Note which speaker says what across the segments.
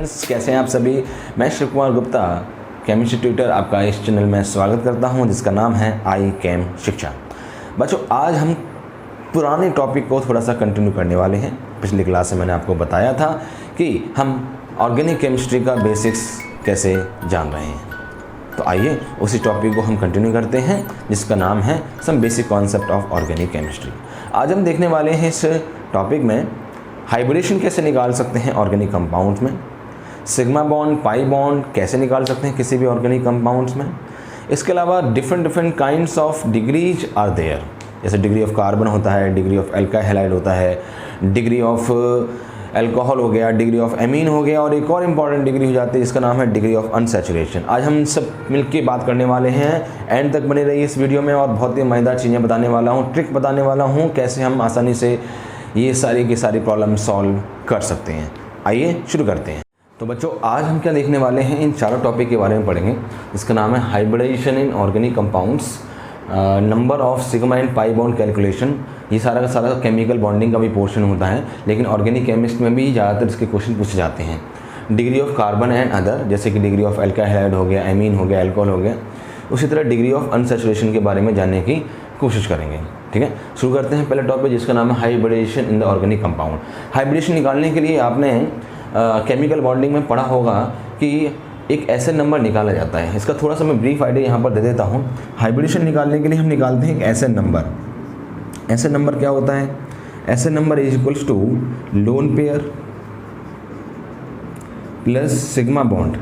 Speaker 1: Students, कैसे हैं आप सभी। मैं शिव कुमार गुप्ता, केमिस्ट्री ट्यूटर, आपका इस चैनल में स्वागत करता हूं जिसका नाम है आई कैम शिक्षा। बच्चों, आज हम पुराने टॉपिक को थोड़ा सा कंटिन्यू करने वाले हैं। पिछली क्लास में मैंने आपको बताया था कि हम ऑर्गेनिक केमिस्ट्री का बेसिक्स कैसे जान रहे हैं। तो आइए उसी टॉपिक को हम कंटिन्यू करते हैं जिसका नाम है some basic concept of organic chemistry. आज हम देखने वाले हैं इस टॉपिक में हाइब्रिडेशन कैसे निकाल सकते हैं ऑर्गेनिक कंपाउंड्स में, सिग्मा बॉन्ड, पाई बॉन्ड कैसे निकाल सकते हैं किसी भी ऑर्गेनिक कंपाउंड्स में। इसके अलावा different kinds of degrees are there, जैसे डिग्री ऑफ कार्बन होता है, डिग्री ऑफ एल्काइल हैलाइड होता है, डिग्री ऑफ अल्कोहल हो गया, डिग्री ऑफ एमीन हो गया, और एक और इम्पॉर्टेंट डिग्री हो जाती है जिसका नाम है डिग्री ऑफ अनसैचुरेशन। आज हम सब मिलके बात करने वाले हैं। एंड तक बने रहिए इस वीडियो में और बहुत ही मज़ेदार चीज़ें बताने वाला हूँ, ट्रिक बताने वाला हूँ कैसे हम आसानी से ये सारी की सारी प्रॉब्लम सॉल्व कर सकते हैं। आइए शुरू करते हैं। तो बच्चों, आज हम क्या देखने वाले हैं, इन चारों टॉपिक के बारे में पढ़ेंगे। इसका नाम है hybridisation in organic compounds, number of sigma and pi bond calculation. ये सारा का सारा केमिकल बॉन्डिंग का भी पोर्शन होता है, लेकिन ऑर्गेनिक केमिस्ट में भी ज़्यादातर इसके क्वेश्चन पूछे जाते हैं। Degree of carbon and other, जैसे कि डिग्री ऑफ एल्काइल हैलाइड हो गया, एमीन हो गया, अल्कोहल हो गया। उसी तरह डिग्री ऑफ अनसैचुरेशन के बारे में जानने की कोशिश करेंगे। ठीक है, शुरू करते हैं पहले टॉपिक जिसका नाम है hybridisation in the organic compound. Hybridisation निकालने के लिए आपने केमिकल बॉन्डिंग में पढ़ा होगा कि एक ऐसे नंबर निकाला जाता है। इसका थोड़ा सा मैं ब्रीफ आइडिया यहाँ पर दे देता हूँ। हाइब्रिडेशन निकालने के लिए हम निकालते हैं एक ऐसे नंबर। ऐसे नंबर क्या होता है? ऐसे number is equals to lone pair plus sigma bond.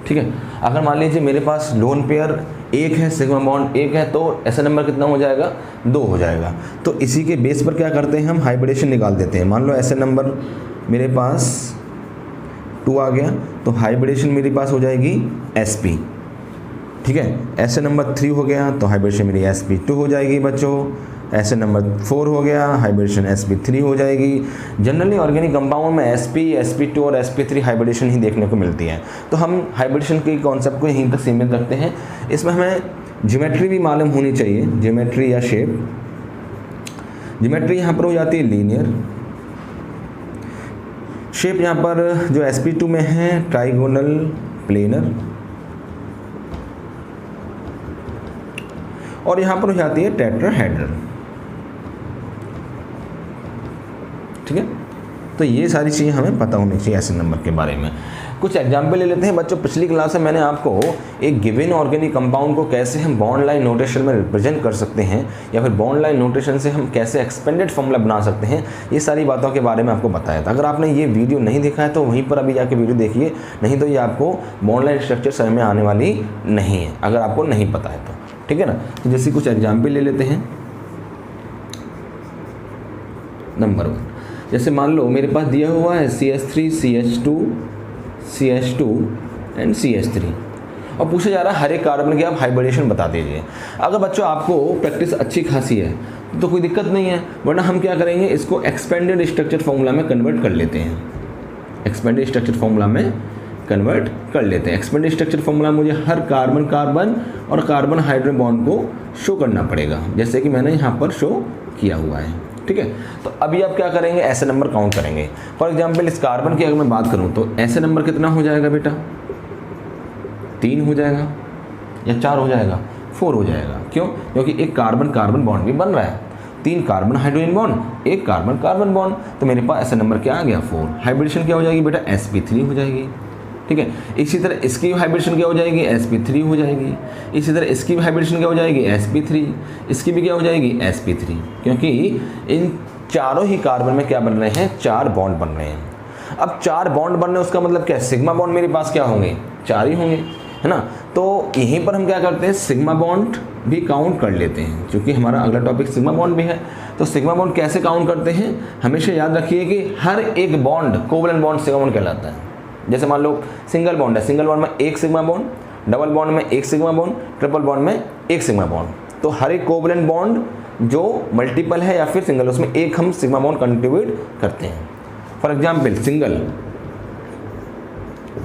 Speaker 1: ठीक है, अगर मान लीजिए मेरे पास लोन पेयर एक है, सिग्मा बॉन्ड एक है, तो ऐसा नंबर कितना हो जाएगा? 2 हो जाएगा। तो इसी के बेस पर क्या करते हैं, हम हाइब्रिडेशन निकाल देते हैं। मान लो ऐसे नंबर मेरे पास 2 आ गया, तो हाइब्रिडेशन मेरे पास हो जाएगी sp। ठीक है, ऐसे नंबर 3 हो गया तो हाइब्रिडेशन मेरी sp2 हो जाएगी बच्चों। ऐसे नंबर 4 हो गया, हाइब्रिडेशन sp3 हो जाएगी। जनरली ऑर्गेनिक कंपाउंड में sp, sp2 और sp3 हाइब्रिडेशन ही देखने को मिलती है। तो हम हाइब्रिडेशन के कॉन्सेप्ट को यहीं तक सीमित रखते हैं। इसमें हमें ज्योमेट्री भी मालूम होनी चाहिए, ज्योमेट्री या शेप। ज्योमेट्री यहाँ पर हो जाती है लीनियर। शेप यहाँ पर जो sp2 में है ट्राइगोनल प्लेनर, और यहाँ पर हो जाती है टेट्राहेड्रल। ठीक है, तो ये सारी चीज़ें हमें पता होनी चाहिए ऐसे नंबर के बारे में। कुछ एग्जाम्पल ले लेते हैं बच्चों। पिछली क्लास में मैंने आपको एक गिवन ऑर्गेनिक कंपाउंड को कैसे हम बॉन्ड लाइन नोटेशन में रिप्रेजेंट कर सकते हैं, या फिर बॉन्ड लाइन नोटेशन से हम कैसे एक्सपेंडेड फॉर्मूला बना सकते हैं, ये सारी बातों के बारे में आपको बताया था। अगर आपने ये वीडियो नहीं देखा है तो वहीं पर अभी जाके वीडियो देखिए, नहीं तो ये आपको बॉन्ड लाइन स्ट्रक्चर समझ में आने वाली नहीं है अगर आपको नहीं पता है तो। ठीक है ना, तो जैसे कुछ एग्जाम्पल ले लेते हैं। नंबर 1, जैसे मान लो मेरे पास दिया हुआ है CH3, CH2, CH2 and CH3, और पूछा जा रहा है हर एक कार्बन की आप हाइब्रिडेशन बता दीजिए। अगर बच्चों आपको प्रैक्टिस अच्छी खासी है तो कोई दिक्कत नहीं है, वरना हम क्या करेंगे, इसको एक्सपेंडेड स्ट्रक्चर फॉर्मूला में कन्वर्ट कर लेते हैं। एक्सपेंडेड स्ट्रक्चर फॉर्मूला में कन्वर्ट कर लेते हैं। एक्सपेंडेड स्ट्रक्चर फॉर्मूला मुझे हर कार्बन कार्बन और कार्बन हाइड्रोजन बॉन्ड को शो करना पड़ेगा, जैसे कि मैंने यहाँ पर शो किया हुआ है। ठीक है, तो अभी आप क्या करेंगे, ऐसे नंबर काउंट करेंगे। फॉर एग्जांपल इस कार्बन की अगर मैं बात करूँ तो ऐसे नंबर कितना हो जाएगा बेटा? 3 हो जाएगा या 4 हो जाएगा? 4 हो जाएगा। क्यों? क्योंकि एक कार्बन कार्बन बॉन्ड भी बन रहा है, 3 carbon hydrogen bond, 1 carbon carbon bond, तो मेरे पास ऐसा नंबर क्या आ गया? 4। हाइब्रिडेशन क्या हो जाएगी बेटा? sp3 हो जाएगी। ठीक है, इसी तरह इसकी हाइब्रिडेशन क्या हो जाएगी? sp3 हो जाएगी। इसी तरह इसकी भी हाइब्रिडेशन क्या हो जाएगी? sp3। इसकी भी क्या हो जाएगी? sp3, क्योंकि इन चारों ही कार्बन में क्या बन रहे हैं? 4 बॉन्ड बन रहे हैं। अब 4 बॉन्ड बनने उसका मतलब क्या है? सिग्मा बॉन्ड मेरे पास क्या होंगे? 4 ही होंगे, है ना। तो यहीं पर हम क्या करते हैं, सिग्मा बॉन्ड भी काउंट कर लेते हैं, क्योंकि हमारा अगला टॉपिक सिग्मा बॉन्ड भी है। तो सिग्मा बॉन्ड कैसे काउंट करते हैं? हमेशा याद रखिए कि हर एक bond covalent bond sigma bond कहलाता है। जैसे मान लो सिंगल बॉन्ड है, सिंगल बॉन्ड में 1 सिग्मा बॉन्ड, डबल बॉन्ड में 1 सिग्मा बॉन्ड, ट्रिपल बॉन्ड में 1 सिग्मा बॉन्ड। तो हर एक कोवलेंट बॉन्ड जो मल्टीपल है या फिर सिंगल, उसमें एक हम सिग्मा बॉन्ड कंट्रीब्यूट करते हैं। For example single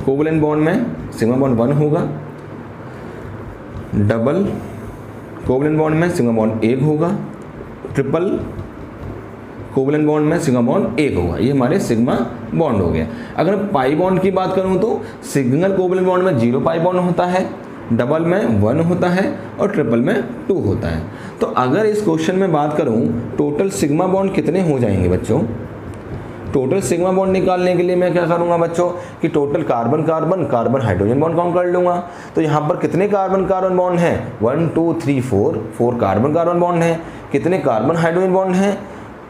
Speaker 1: covalent bond में सिग्मा बॉन्ड 1 होगा, डबल कोवलेंट बॉन्ड में सिग्मा बॉन्ड 1 होगा, ट्रिपल कोवलेंट बॉन्ड में सिग्मा बॉन्ड एक होगा, ये हमारे सिग्मा बॉन्ड हो गया। अगर पाई बॉन्ड की बात करूं तो सिंगल कोवलेंट बॉन्ड में 0 पाई बॉन्ड होता है, डबल में 1 होता है और ट्रिपल में 2 होता है। तो अगर इस क्वेश्चन में बात करूं टोटल सिग्मा बॉन्ड कितने हो जाएंगे बच्चों, टोटल सिग्मा बॉन्ड निकालने के लिए मैं क्या करूंगा बच्चों कि total carbon carbon carbon hydrogen bond count कर लूंगा। तो यहाँ पर कितने कार्बन कार्बन बॉन्ड हैं, 1 2 3 4 कार्बन कार्बन बॉन्ड हैं। कितने कार्बन हाइड्रोजन बॉन्ड हैं,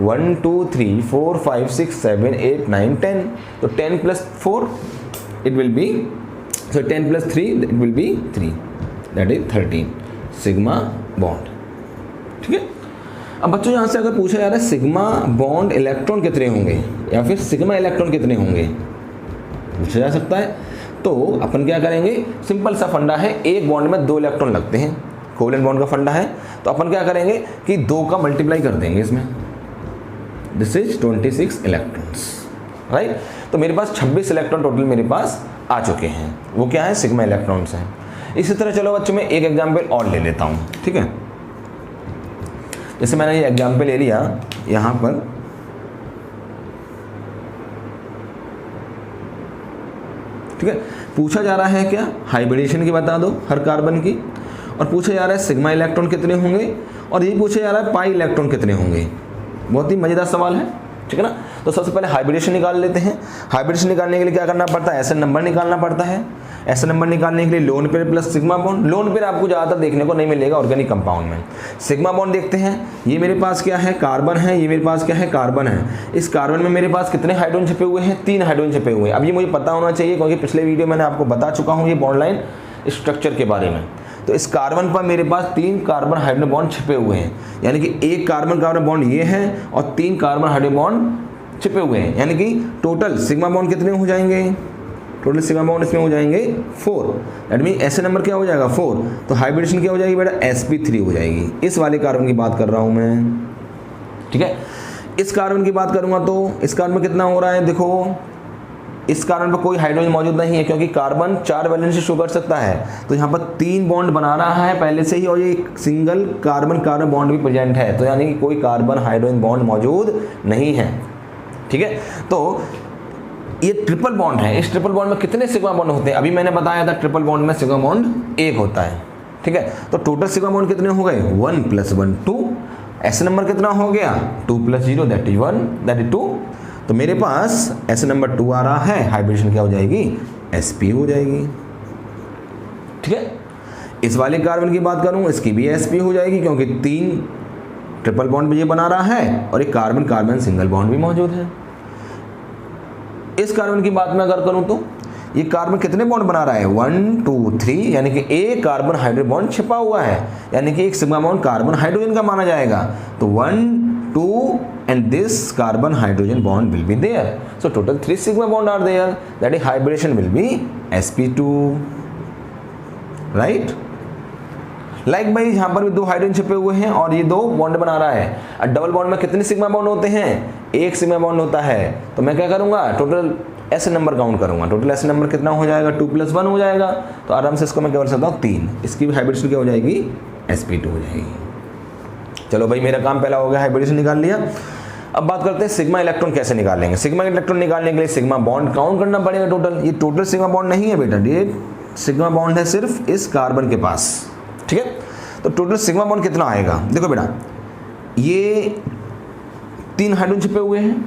Speaker 1: 1 2 3 4 5 6 7 8 9 10। तो 10 + 4 it will B, so 10 + 3 it will be 3, that is 13 sigma bond. ठीक है। अब बच्चों यहाँ से अगर पूछा जा रहा है सिग्मा बॉन्ड इलेक्ट्रॉन कितने होंगे या फिर सिग्मा इलेक्ट्रॉन कितने होंगे पूछा जा सकता है। तो अपन क्या करेंगे, सिंपल सा फंडा है, एक बॉन्ड में 2 इलेक्ट्रॉन लगते हैं, कोवलेंट बॉन्ड का फंडा है। तो अपन क्या करेंगे कि 2 का मल्टीप्लाई कर देंगे इसमें, दिस इज 26 इलेक्ट्रॉन्स, राइट। तो मेरे पास 26 इलेक्ट्रॉन टोटल मेरे पास आ चुके हैं, वो क्या है सिग्मा इलेक्ट्रॉन्स हैं। इसी तरह चलो बच्चों मैं एक एग्जाम्पल और ले लेता हूँ, ठीक है। जैसे मैंने ये एग्जाम्पल ले लिया यहाँ पर, ठीक है। पूछा जा रहा है क्या, हाइब्रिडेशन की बता दो हर कार्बन की, और पूछा जा रहा है सिग्मा इलेक्ट्रॉन कितने होंगे, और ये पूछा जा रहा है पाई इलेक्ट्रॉन कितने होंगे। बहुत ही मज़ेदार सवाल है, ठीक है ना। तो सबसे पहले हाइब्रिडेशन निकाल लेते हैं। हाइब्रिडेशन निकालने के लिए क्या करना पड़ता है, एसएन नंबर निकालना पड़ता है। एसएन नंबर निकालने के लिए loan pair plus sigma bond. Lone pair आपको ज़्यादातर देखने को नहीं मिलेगा ऑर्गेनिक कंपाउंड में। सिग्मा बॉन्ड देखते हैं, ये मेरे पास क्या है कार्बन है, ये मेरे पास क्या है कार्बन है। इस कार्बन में मेरे पास कितने हाइड्रोजन छिपे हुए हैं, 3 हाइड्रोजन छिपे हुए हैं। अब ये मुझे पता होना चाहिए क्योंकि पिछले वीडियो मैंने आपको बता चुका हूँ ये बॉन्ड लाइन स्ट्रक्चर के बारे में। तो इस कार्बन पर मेरे पास 3 कार्बन हाइड्रोजन बॉन्ड छिपे हुए हैं, यानी कि एक कार्बन कार्बन बॉन्ड ये है और 3 कार्बन हाइड्रोजन बॉन्ड छिपे हुए हैं, यानी कि टोटल सिग्मा बॉन्ड कितने हो जाएंगे, टोटल सिग्मा बॉन्ड इसमें हो जाएंगे 4। दैट मीन एसएन नंबर क्या हो जाएगा 4। तो हाइब्रिडेशन क्या हो जाएगी बेटा, sp3 हो जाएगी। इस वाले कार्बन की बात कर रहा हूं मैं, ठीक है। इस कार्बन की बात करूंगा तो इस कार्बन में कितना हो रहा है, देखो इस कार्बन पर कोई हाइड्रोजन मौजूद नहीं है क्योंकि कार्बन 4 वैलेंसी शो कर सकता है। तो यहाँ पर 3 बॉन्ड बना रहा है पहले से ही, और ये एक सिंगल कार्बन कार्बन बॉन्ड भी प्रेजेंट है, तो यानी कि कोई कार्बन हाइड्रोजन बॉन्ड मौजूद नहीं है, ठीक है। तो ये ट्रिपल बॉन्ड है, इस ट्रिपल बॉन्ड में कितने सिग्मा बॉन्ड होते हैं, अभी मैंने बताया था ट्रिपल बॉन्ड में सिग्मा बॉन्ड 1 होता है, ठीक है। तो टोटल सिग्मा बॉन्ड कितने हो गए, 1 + 1 2। एस नंबर कितना हो गया, 2 + 0 दैट इज 1 दैट इज 2। तो मेरे पास एस नंबर 2 आ रहा है, हाइब्रिडेशन क्या हो जाएगी, sp हो जाएगी, ठीक है। इस वाले कार्बन की बात करूं इसकी भी sp हो जाएगी क्योंकि 3 ट्रिपल बॉन्ड भी ये बना रहा है और एक कार्बन कार्बन सिंगल बॉन्ड भी मौजूद है। इस कार्बन की बात मैं अगर करूं तो ये कार्बन कितने बॉन्ड बना रहा है, 1 2 3, यानी कि एक कार्बन हाइड्रोजन बॉन्ड छिपा हुआ है, यानी कि एक सिग्मा बॉन्ड कार्बन हाइड्रोजन का माना जाएगा। तो 1 2 and this carbon hydrogen bond will be there, so total 3 sigma bond are there, that is hybridization will be sp2, right। Likewise यहाँ पर भी 2 हाइड्रोजन छिपे हुए हैं और ये 2 बॉन्ड बना रहा है। और डबल बॉन्ड में कितने सिग्मा बॉन्ड होते हैं, 1 सिग्मा बॉन्ड होता है। तो मैं क्या करूँगा, टोटल एस नंबर काउंट करूँगा। टोटल एस नंबर कितना हो जाएगा, 2 + 1 हो जाएगा। तो आराम से इसको मैं क्या कर सकता हूँ 3, इसकी भी हाइब्रिडेशन क्या हो जाएगी, sp2 हो जाएगी। चलो भाई मेरा काम पहला हो गया, हाइब्रिडेशन निकाल लिया। अब बात करते हैं सिग्मा इलेक्ट्रॉन कैसे निकालेंगे। सिग्मा इलेक्ट्रॉन निकालने के लिए सिग्मा बॉन्ड काउंट करना पड़ेगा टोटल। ये टोटल सिग्मा बॉन्ड नहीं है बेटा, ये सिग्मा बॉन्ड है सिर्फ इस कार्बन के पास, ठीक है। तो टोटल सिग्मा बॉन्ड कितना आएगा, देखो बेटा ये 3 हाइड्रोजन छिपे हुए हैं,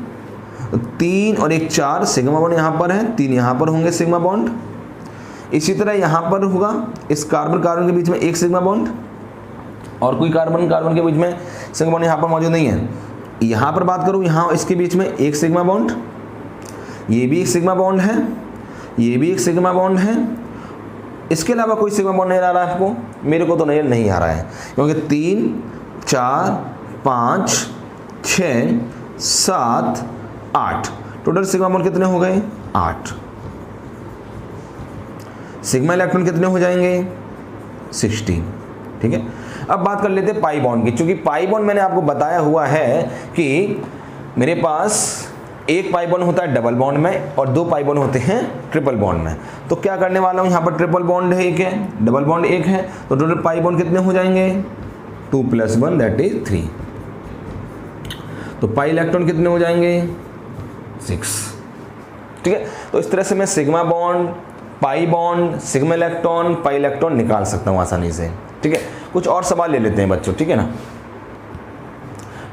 Speaker 1: तो 3 और 1 4 सिग्मा बॉन्ड यहाँ पर है, 3 यहाँ पर होंगे सिग्मा बॉन्ड। इसी तरह यहाँ पर होगा इस कार्बन कार्बन के बीच में 1 सिग्मा बॉन्ड, और कोई कार्बन कार्बन के बीच में सिग्मा बॉन्ड यहाँ पर मौजूद नहीं है। यहाँ पर बात करूँ, यहाँ इसके बीच में 1 सिग्मा बॉन्ड, ये भी 1 सिग्मा बॉन्ड है, ये भी 1 सिग्मा बॉन्ड है। इसके अलावा कोई सिग्मा बॉन्ड नहीं आ रहा है आपको, मेरे को तो नहीं आ रहा है क्योंकि 3 4 5 6 7 8 टोटल सिग्मा बॉन्ड कितने हो गए, 8। सिग्मा इलेक्ट्रॉन कितने हो जाएंगे, 16, ठीक है। अब बात कर लेते हैं पाई बॉन्ड की। चूंकि पाई बॉन्ड मैंने आपको बताया हुआ है कि मेरे पास एक पाई बॉन्ड होता है डबल बॉन्ड में और 2 पाई बॉन्ड होते हैं ट्रिपल बॉन्ड में। तो क्या करने वाला हूँ, यहाँ पर ट्रिपल बॉन्ड है 1 है, डबल बॉन्ड 1 है, तो टोटल पाई बॉन्ड कितने हो जाएंगे, 2 + 1 दैट इज 3। तो पाई इलेक्ट्रॉन कितने हो जाएंगे 6। ठीक है, तो इस तरह से मैं sigma bond, pi bond, sigma electron, pi electron निकाल सकता हूँ आसानी से। ठीक है, कुछ और सवाल ले लेते हैं बच्चों, ठीक है ना।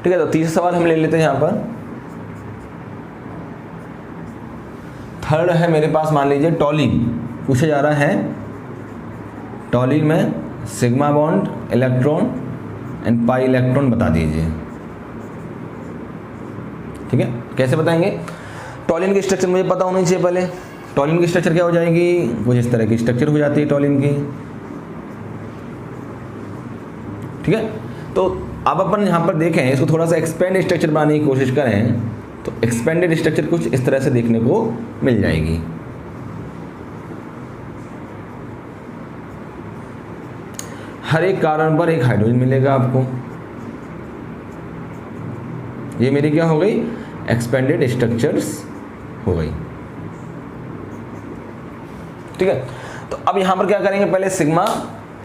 Speaker 1: ठीक है, तो तीसरा सवाल हम ले लेते हैं यहाँ पर। थर्ड है मेरे पास, मान लीजिए टॉलिन पूछा जा रहा है। टॉलिन में sigma bond, electron and pi electron बता दीजिए। ठीक है, कैसे बताएंगे? टॉलिन की स्ट्रक्चर मुझे पता होनी चाहिए पहले। टॉलिन की स्ट्रक्चर क्या हो जाएगी? कुछ इस तरह की स्ट्रक्चर हो जाती है टॉलिन की। ठीक है, तो अब अपन यहाँ पर देखें, इसको थोड़ा सा एक्सपेंड स्ट्रक्चर बनाने की कोशिश करें तो एक्सपेंडेड स्ट्रक्चर कुछ इस तरह से देखने को मिल जाएगी। हर एक कार्बन पर एक हाइड्रोजन मिलेगा आपको। ये मेरी क्या हो गई? एक्सपेंडेड स्ट्रक्चर्स हो गई। ठीक है, तो अब यहां पर क्या करेंगे? पहले सिग्मा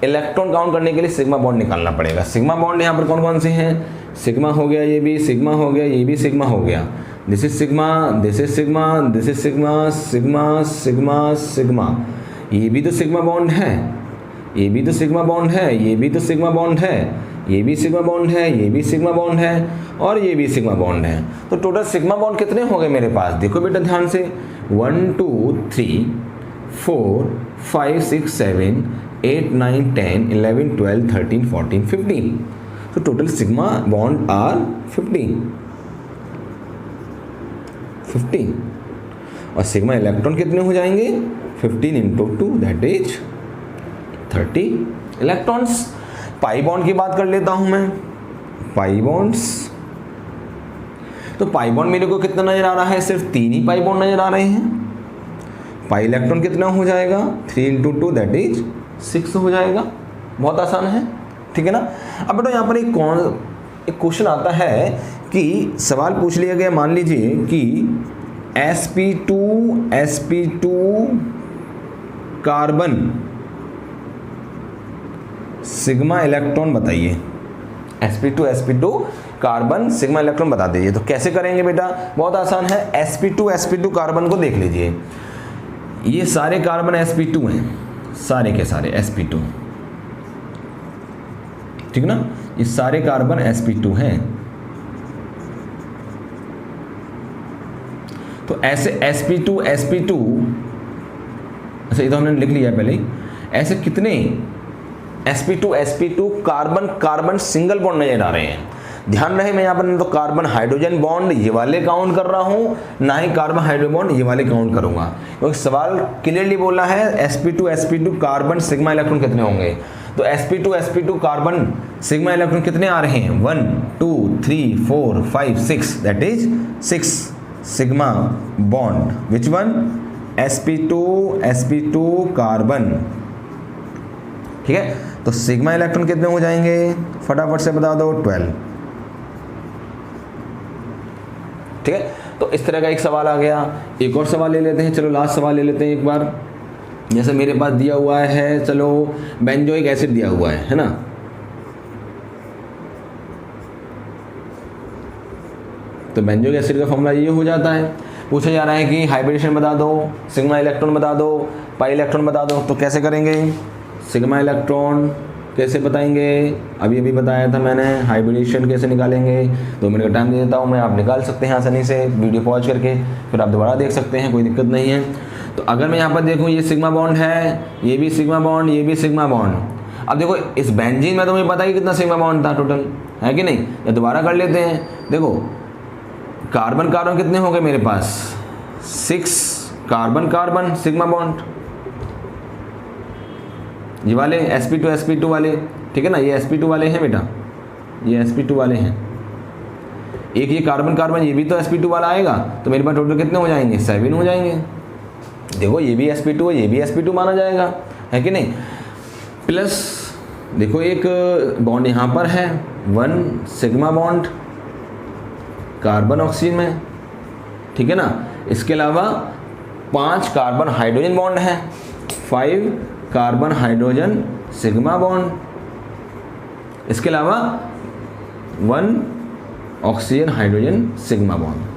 Speaker 1: इलेक्ट्रॉन काउंट करने के लिए सिग्मा बॉन्ड निकालना पड़ेगा। सिग्मा बॉन्ड यहां पर कौन कौन से हैं? सिग्मा हो गया, ये भी सिग्मा हो गया, ये भी सिग्मा हो गया। This is sigma, this is sigma, this is sigma, sigma sigma sigma. ये भी तो सिग्मा बॉन्ड है, ये भी तो सिग्मा बॉन्ड है, ये भी तो सिग्मा बॉन्ड है, ये भी सिग्मा बॉन्ड है, ये भी सिग्मा बॉन्ड है और ये भी सिग्मा बॉन्ड है। तो टोटल सिग्मा बॉन्ड कितने हो गए मेरे पास? देखो बेटा ध्यान से, 1 2 3 4 5 6 7 8 9 10 11 12 13 14 15। तो टोटल सिग्मा बॉन्ड आर 15 और सिग्मा इलेक्ट्रॉन कितने हो जाएंगे? 15 into 2 that is 30 electrons. Pi bond की बात कर लेता हूं मैं। पाई बॉन्ड्स, तो पाई बॉन्ड मेरे को कितना नजर आ रहा है? सिर्फ 3 ही पाई बॉन्ड नजर आ रहे हैं। पाई इलेक्ट्रॉन कितना हो जाएगा? 3 इंटू 2 दैट इज 6 हो जाएगा। बहुत आसान है, ठीक है ना। अब बेटा यहाँ पर एक क्वेश्चन आता है कि सवाल पूछ लिया गया, मान लीजिए कि sp2 कार्बन सिग्मा इलेक्ट्रॉन बताइए। sp2 कार्बन सिग्मा इलेक्ट्रॉन बता दीजिए। तो कैसे करेंगे बेटा? बहुत आसान है। sp2 कार्बन को देख लीजिए, ये सारे कार्बन sp2 हैं, सारे के सारे sp2, ठीक ना। ये सारे कार्बन sp2 हैं। तो ऐसे sp2 अच्छा, ये तो हमने लिख लिया है पहले ही। ऐसे कितने sp2 कार्बन सिंगल बॉन्ड नजर आ रहे हैं? ध्यान रहे, मैं यहाँ पर ना तो कार्बन हाइड्रोजन बॉन्ड ये वाले काउंट कर रहा हूँ, ना ही कार्बन हाइड्रोजन बॉन्ड ये वाले काउंट करूंगा, क्योंकि सवाल क्लियरली बोला है sp2 कार्बन सिग्मा इलेक्ट्रॉन कितने होंगे। तो sp2 कार्बन सिग्मा इलेक्ट्रॉन कितने आ रहे हैं? 1 2 3 4 5 6 that is 6 sigma bond. Which one? sp2 carbon. ठीक है, तो सिग्मा इलेक्ट्रॉन कितने हो जाएंगे? फटाफट से बता दो, 12। ठीक है, तो इस तरह का एक सवाल आ गया। एक और सवाल ले लेते हैं, चलो लास्ट सवाल ले लेते हैं एक बार। जैसे मेरे पास दिया हुआ है, चलो बेंजोइक एसिड दिया हुआ है ना। तो बेंजोइक एसिड का फॉर्मूला ये हो जाता है। पूछा जा रहा है कि हाइब्रिडेशन बता दो, सिग्मा इलेक्ट्रॉन बता दो, पाई इलेक्ट्रॉन बता दो। तो कैसे करेंगे? सिग्मा इलेक्ट्रॉन कैसे बताएंगे? अभी बताया था मैंने। हाइब्रिडेशन कैसे निकालेंगे? 2 मिनट का टाइम दे देता हूँ मैं, आप निकाल सकते हैं आसानी से वीडियो पॉज करके, फिर आप दोबारा देख सकते हैं, कोई दिक्कत नहीं है। तो अगर मैं यहाँ पर देखूँ, ये सिग्मा बॉन्ड है, ये भी सिग्मा बॉन्ड, ये भी सिग्मा बॉन्ड। अब देखो इस बेंजीन में तो मुझे पता ही कितना सिग्मा बॉन्ड था टोटल, है कि नहीं? या दोबारा कर लेते हैं। देखो कार्बन कितने हो गए मेरे पास? 6 कार्बन सिग्मा बॉन्ड, ये वाले sp2 वाले, ठीक है ना। ये sp2 वाले हैं बेटा, ये sp2 वाले हैं। एक ये कार्बन ये भी तो sp2 वाला आएगा। तो मेरे पास टोटल कितने हो जाएंगे? 7 हो जाएंगे। देखो ये भी sp2 है, ये भी sp2 माना जाएगा, है कि नहीं। प्लस देखो एक बॉन्ड यहाँ पर है, 1 सिग्मा बॉन्ड कार्बन ऑक्सीजन में, ठीक है ना। इसके अलावा 5 कार्बन हाइड्रोजन बॉन्ड है, 5 कार्बन हाइड्रोजन सिग्मा बॉन्ड। इसके अलावा 1 ऑक्सीजन हाइड्रोजन सिग्मा बॉन्ड।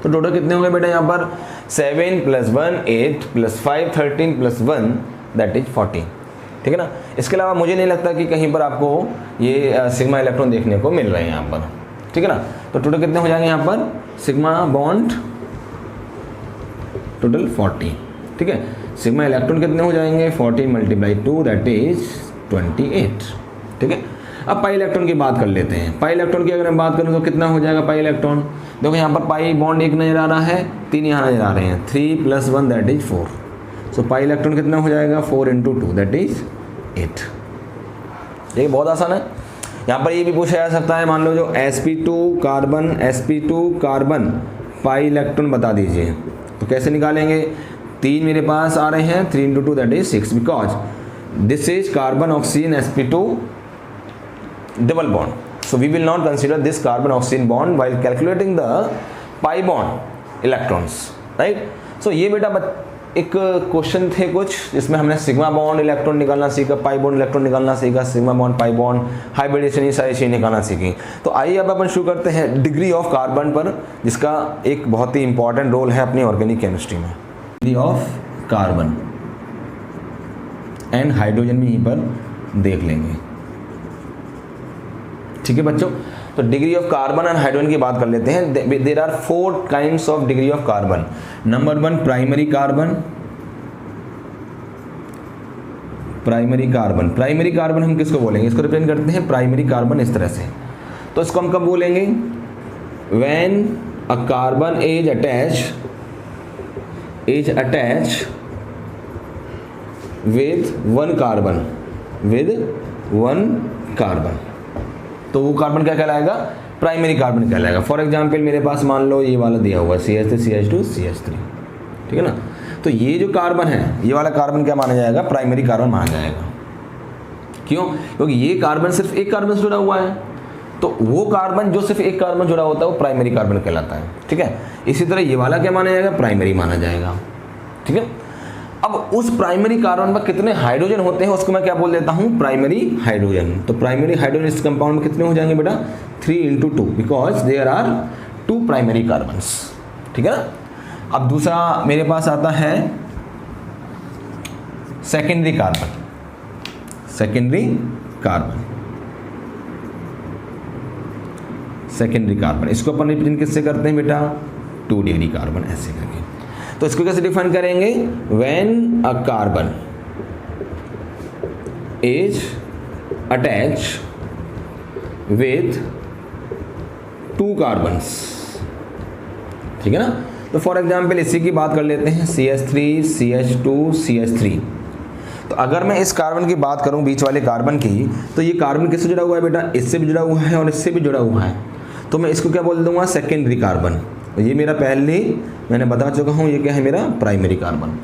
Speaker 1: तो टोटल कितने होंगे बेटा यहाँ पर 7 + 1 8 + 5 13 + 1 दैट इज 40। ठीक है ना। इसके अलावा मुझे नहीं लगता कि कहीं पर आपको ये सिग्मा इलेक्ट्रॉन देखने को मिल रहे हैं यहाँ पर। ठीक है ना। तो टोटल कितने हो जाएंगे यहाँ पर सिग्मा बॉन्ड टोटल 40। ठीक है। सिग्मा इलेक्ट्रॉन कितने हो जाएंगे 40 × 2 दैट इज 28। ठीक है। अब पाई इलेक्ट्रॉन की बात कर लेते हैं। पाई इलेक्ट्रॉन की अगर मैं बात करूं तो कितना हो जाएगा पाई इलेक्ट्रॉन। देखो यहाँ पर पाई बॉन्ड 1 नजर आ रहा है, 3 यहाँ नजर आ रहे हैं, 3 + 1 that is 4। So pi electron कितना हो जाएगा 4 × 2 दैट इज 8। ये बहुत आसान है। यहाँ पर ये भी पूछा जा सकता है, मान लो जो sp2 कार्बन पाई इलेक्ट्रॉन बता दीजिए। तो कैसे निकालेंगे, 3 मेरे पास आ रहे हैं, 3 × 2 that is 6 because this is carbon oxygen sp2 double bond. So we will not consider this carbon oxygen bond while calculating the pi bond electrons, right? So ये बेटा एक क्वेश्चन थे कुछ जिसमें हमने सिग्मा बॉन्ड इलेक्ट्रॉन निकालना सीखा, pi bond electron निकालना सीखा, sigma bond pi bond hybridisation, ये सारी चीज़ें निकालना सीखी। तो आइए अब अपन शुरू करते हैं डिग्री ऑफ कार्बन पर, जिसका एक बहुत ही इंपॉर्टेंट रोल है अपनी ऑर्गेनिक केमिस्ट्री में। Degree of carbon and hydrogen भी यहीं पर देख लेंगे। ठीक है बच्चों। तो degree of carbon and hydrogen की बात कर लेते हैं। There are 4 kinds of degree of carbon. Number 1 primary carbon. Primary carbon हम किसको बोलेंगे, इसको रिप्रेजेंट करते हैं प्राइमरी कार्बन इस तरह से। तो इसको हम कब बोलेंगे, when a carbon is attach with one carbon, तो वो कार्बन क्या कहलाएगा, प्राइमरी कार्बन कहलाएगा। फॉर एग्जांपल मेरे पास मान लो ये वाला दिया हुआ है CH3 CH2 CH3। ठीक है ना। तो ये जो कार्बन है, ये वाला कार्बन क्या माना जाएगा, प्राइमरी कार्बन माना जाएगा। क्यों, क्योंकि ये कार्बन सिर्फ एक कार्बन से जुड़ा हुआ है, तो वो कार्बन जो सिर्फ एक कार्बन जुड़ा होता है वो प्राइमरी कार्बन कहलाता है। ठीक है। इसी तरह ये वाला क्या माना जाएगा, प्राइमरी माना जाएगा। ठीक है। अब उस प्राइमरी कार्बन पर कितने हाइड्रोजन होते हैं उसको मैं क्या बोल देता हूं, प्राइमरी हाइड्रोजन। तो प्राइमरी हाइड्रोजन इस कंपाउंड में कितने हो जाएंगे बेटा, 3 × 2 because there are 2 primary carbons. ठीक है ना। अब दूसरा मेरे पास आता है सेकेंडरी कार्बन। इसको अपन रिप्रेजेंट किससे करते हैं बेटा, 2 डिग्री कार्बन ऐसे करके। तो इसको कैसे डिफाइन करेंगे, when a carbon is attach with 2 carbons. ठीक है ना। तो फॉर एग्जांपल इसी की बात कर लेते हैं, CH3 CH2 CH3। तो अगर मैं इस कार्बन की बात करूं, बीच वाले कार्बन की, तो ये कार्बन किससे जुड़ा हुआ है बेटा, इससे भी जुड़ा हुआ है और इससे भी जुड़ा हुआ है। तो मैं इसको क्या बोल दूंगा, सेकेंडरी कार्बन। तो ये मेरा पहले मैंने बता चुका हूँ, ये क्या है मेरा प्राइमरी कार्बन।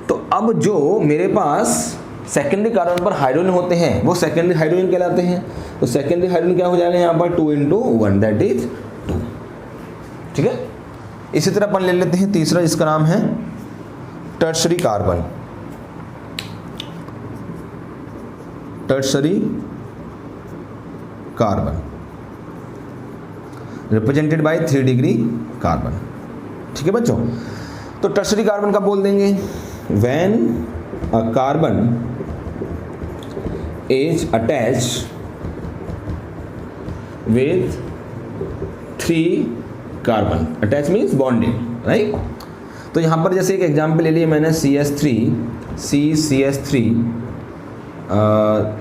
Speaker 1: तो अब जो मेरे पास सेकेंडरी कार्बन पर हाइड्रोजन होते हैं वो सेकेंडरी हाइड्रोजन कहलाते हैं। तो सेकेंडरी हाइड्रोजन क्या हो जाएगा यहाँ पर, 2 × 1 दैट इज 2। ठीक है। इसी तरह अपन ले लेते हैं तीसरा, जिसका नाम है tertiary carbon. Represented by 3 degree carbon. ठीक है बच्चों। तो टर्शरी कार्बन का बोल देंगे, when a carbon is attach with 3 carbon, attach means bonded, right. तो यहाँ पर जैसे एक एग्जांपल ले लिया मैंने, CH3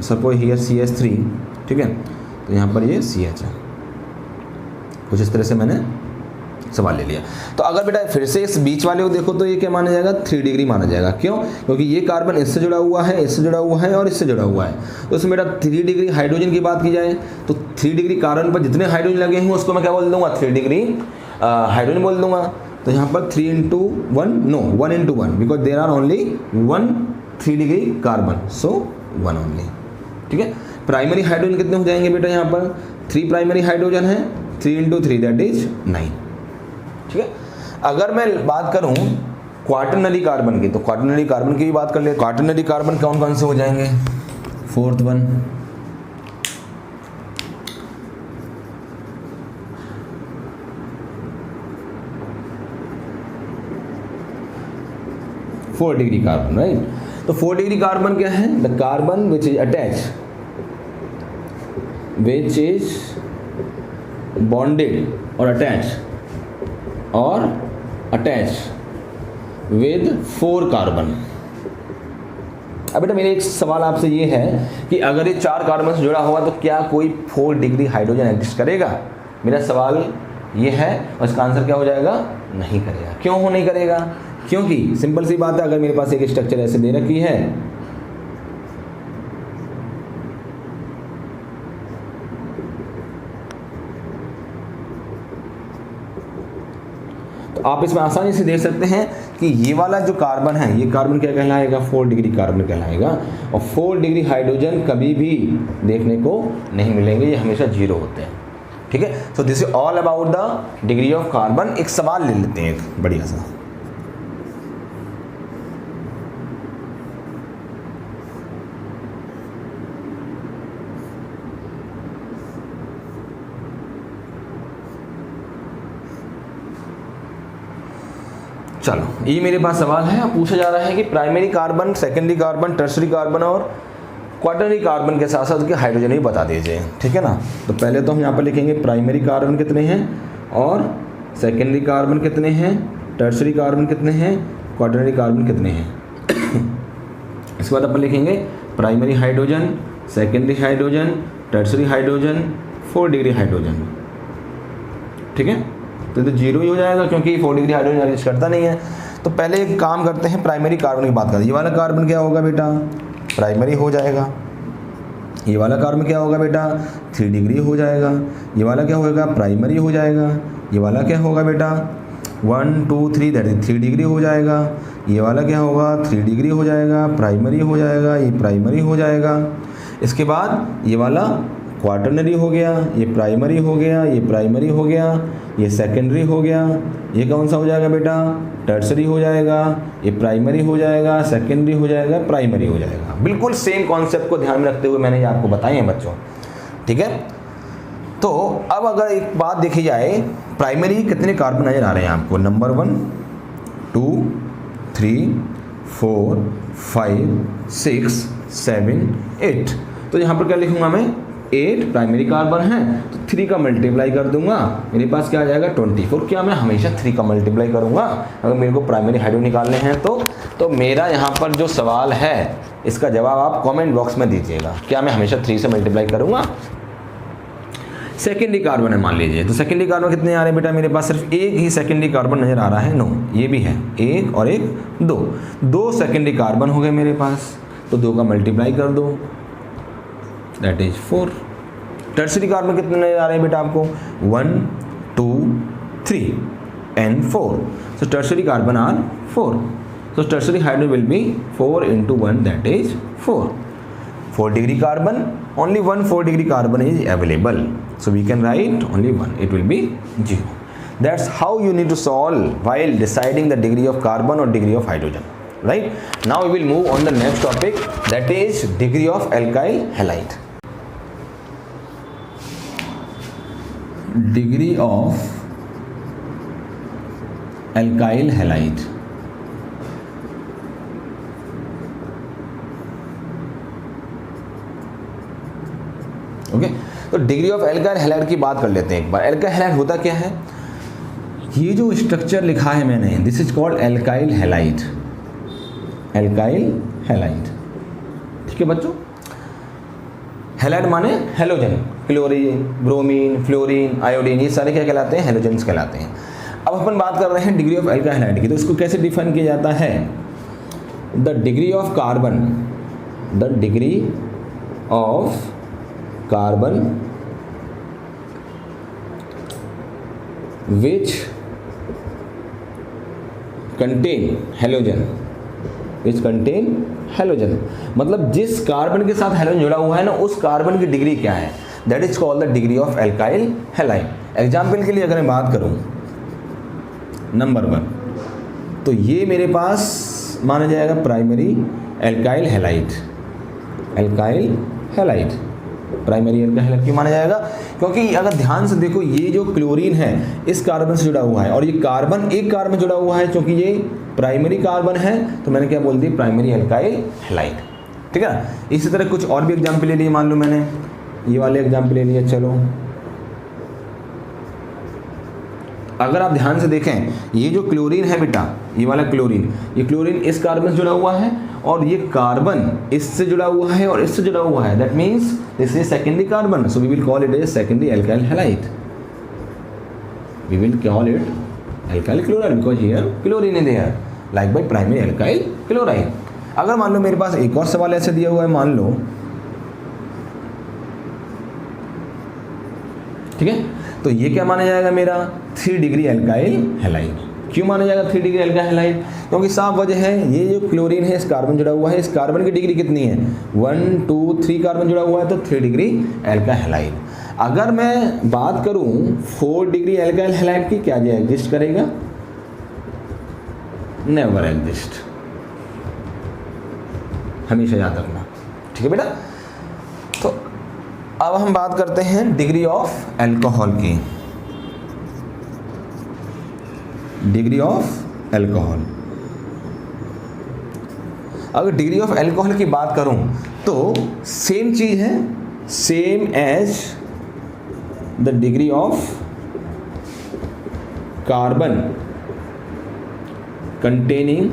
Speaker 1: सपोज हियर CH3। ठीक है। तो यहाँ पर ये CH है, कुछ इस तरह से मैंने सवाल ले लिया। तो अगर बेटा फिर से इस बीच वाले को देखो तो ये क्या माना जाएगा, 3 डिग्री माना जाएगा। क्यों, क्योंकि ये कार्बन इससे जुड़ा हुआ है, इससे जुड़ा हुआ है और इससे जुड़ा हुआ है। तो इसमें बेटा 3 डिग्री हाइड्रोजन की बात की जाए तो 3 डिग्री कार्बन पर जितने हाइड्रोजन लगे हैं उसको मैं क्या बोल दूंगा, 3 डिग्री हाइड्रोजन बोल दूंगा। तो यहाँ पर 3 × 1 no 1 × 1 because there are only 1 3 degree carbon, so 1 only. ठीक है। प्राइमरी हाइड्रोजन कितने हो जाएंगे बेटा, यहाँ पर 3 प्राइमरी हाइड्रोजन है, 3 × 3 दैट इज 9। ठीक है। अगर मैं बात करूं क्वाटरनरी कार्बन की, तो क्वाटरनरी कार्बन की भी बात कर ले। क्वाटरनरी कार्बन कौन कौन से हो जाएंगे, 4th one 4 degree carbon, right. तो 4 डिग्री कार्बन क्या है? The carbon which is bonded और अटैच विद 4 कार्बन। अब बेटा मेरा एक सवाल आपसे ये है कि अगर ये 4 कार्बन से जुड़ा हुआ तो क्या कोई 4 डिग्री हाइड्रोजन एग्जिस्ट करेगा? मेरा सवाल ये है और इसका आंसर क्या हो जाएगा? नहीं करेगा। क्यों नहीं करेगा? क्योंकि सिंपल सी बात है, अगर मेरे पास एक स्ट्रक्चर ऐसे दे रखी है, तो आप इसमें आसानी से देख सकते हैं कि ये वाला जो कार्बन है, ये कार्बन क्या कहलाएगा? 4 डिग्री कार्बन कहलाएगा। और 4 डिग्री हाइड्रोजन कभी भी देखने को नहीं मिलेंगे, ये हमेशा 0 होते हैं। ठीक है, so this is all about the degree of carbon. एक सवाल ले लेते हैं, एक बढ़िया सा। चलो, ये मेरे पास सवाल है। अब पूछा जा रहा है कि primary carbon, secondary carbon, tertiary carbon और क्वाटरनरी कार्बन के साथ साथ उसके हाइड्रोजन भी बता दीजिए। ठीक है ना। तो पहले तो हम यहाँ पर लिखेंगे प्राइमरी कार्बन कितने हैं और सेकेंडरी कार्बन कितने हैं, टर्शरी कार्बन कितने हैं, क्वाटरनरी कार्बन कितने हैं। इसके बाद अपन लिखेंगे primary hydrogen, secondary hydrogen, tertiary hydrogen, 4 degree hydrogen. ठीक है, तो 0 ही हो जाएगा क्योंकि 4 डिग्री हाइड्रोजन एग्जिस्ट करता नहीं है। तो पहले एक काम करते हैं, प्राइमरी कार्बन की बात करते हैं। ये वाला कार्बन क्या होगा बेटा? प्राइमरी हो जाएगा। ये वाला कार्बन क्या होगा बेटा? 3 डिग्री हो जाएगा। ये वाला क्या होगा? प्राइमरी हो जाएगा। ये वाला क्या होगा बेटा? 1 2 3 दैट इज 3 डिग्री हो जाएगा। ये वाला क्या होगा? 3 डिग्री हो जाएगा, प्राइमरी हो जाएगा, ये प्राइमरी हो जाएगा। इसके बाद ये वाला क्वाटरनरी हो गया, ये प्राइमरी हो गया, ये प्राइमरी हो गया, ये सेकेंडरी हो गया। ये कौन सा हो जाएगा बेटा? टर्सरी हो जाएगा। ये प्राइमरी हो जाएगा, सेकेंडरी हो जाएगा, प्राइमरी हो जाएगा। बिल्कुल सेम कॉन्सेप्ट को ध्यान में रखते हुए मैंने ये आपको बताए हैं बच्चों। ठीक है, तो अब अगर एक बात देखी जाए, प्राइमरी कितने कार्बन नजर आ रहे हैं आपको? नंबर 1 2 3 4 5 6 7 8। तो यहाँ पर क्या लिखूंगा मैं? 8 प्राइमरी कार्बन है तो 3 का मल्टीप्लाई कर दूंगा, मेरे पास क्या आ जाएगा? 24। क्या मैं हमेशा 3 का मल्टीप्लाई करूंगा अगर मेरे को प्राइमरी हाइड्रोजन निकालने हैं तो मेरा यहाँ पर जो सवाल है इसका जवाब आप कमेंट बॉक्स में दीजिएगा। क्या मैं हमेशा 3 से मल्टीप्लाई करूंगा? सेकेंडरी कार्बन है मान लीजिए, तो सेकेंडरी कार्बन कितने आ रहे हैं बेटा? मेरे पास सिर्फ एक ही सेकेंडरी कार्बन नजर आ रहा है। नो, ये भी है, 1 और 1 2 सेकेंडरी कार्बन हो गए मेरे पास, तो 2 का मल्टीप्लाई कर दो, दैट इज 4। टर्सरी कार्बन कितने नजर आ रहे हैं बेटा आपको? 1 2 3 and 4। So tertiary carbon are 4। So tertiary hydrogen will be 4 into 1, that is 4। 4 degree carbon, only one 4 degree carbon is available, so we can write only one, it will be 0. That's how you need to solve while deciding the degree of carbon or degree of hydrogen, right? Now we will move on the next topic, that is degree of alkyl halide. Degree of alkyl halide. Okay, तो degree of alkyl halide की बात कर लेते हैं एक बार। Alkyl halide होता क्या है? ये जो स्ट्रक्चर लिखा है मैंने, this is called alkyl halide. Alkyl halide, ठीक है बच्चों। हैलाइड माने halogen, chlorine, bromine, fluorine, iodine, ये सारे क्या कहलाते हैं? हेलोजेंस कहलाते हैं। अब अपन बात कर रहे हैं डिग्री ऑफ एल्काइल हैलाइड की, तो इसको कैसे डिफाइन किया जाता है? The degree of carbon, the degree of carbon which contain halogen, which contain halogen, मतलब जिस कार्बन के साथ हेलोजन जुड़ा हुआ है ना, उस कार्बन की डिग्री क्या है? That is called the degree of alkyl halide. Example के लिए अगर मैं बात करूं, नंबर 1, तो ये मेरे पास माना जाएगा primary alkyl halide. Alkyl halide primary alkyl halide क्यों माना जाएगा? क्योंकि अगर ध्यान से देखो ये जो क्लोरीन है इस कार्बन से जुड़ा हुआ है और ये कार्बन एक कार्बन जुड़ा हुआ है, क्योंकि ये प्राइमरी कार्बन है तो मैंने क्या बोल दिया, प्राइमरी एल्काइल हैलाइड। ठीक है, इसी तरह कुछ और भी एग्जाम्पल ले लिए, मान लो मैंने ये वाले एग्जाम्पल ले लिए। चलो अगर आप ध्यान से देखें ये जो क्लोरीन है बेटा, ये वाला क्लोरीन, ये क्लोरीन इस कार्बन से जुड़ा हुआ है और ये कार्बन इससे जुड़ा हुआ है और इससे जुड़ा हुआ है, that means this is secondary carbon, so we will call it as secondary alkyl halide, we will call it alkyl chloride because here chlorine is there like by primary alkyl chloride. अगर मान लो मेरे पास एक और सवाल ऐसे दिया हुआ है, मान लो, ठीक है, तो ये क्या माना जाएगा मेरा 3 डिग्री एल्काइल हैलाइड। क्यों माना जाएगा 3 डिग्री एल्काइल हैलाइड? क्योंकि साफ वजह है, ये जो क्लोरीन है इस कार्बन जुड़ा हुआ है, इस कार्बन की डिग्री कितनी है 1 2 3 कार्बन जुड़ा हुआ है तो 3 डिग्री एल्काइल हैलाइड। अगर मैं बात करूं 4 डिग्री एल्काइल हैलाइड की, क्या ये एग्जिस्ट करेगा? नेवर एग्जिस्ट, हमेशा याद रखना। ठीक है बेटा, तो अब हम बात करते हैं डिग्री ऑफ एल्कोहल की। डिग्री ऑफ एल्कोहल, अगर डिग्री ऑफ एल्कोहल की बात करूं तो सेम चीज है, same as the degree of carbon containing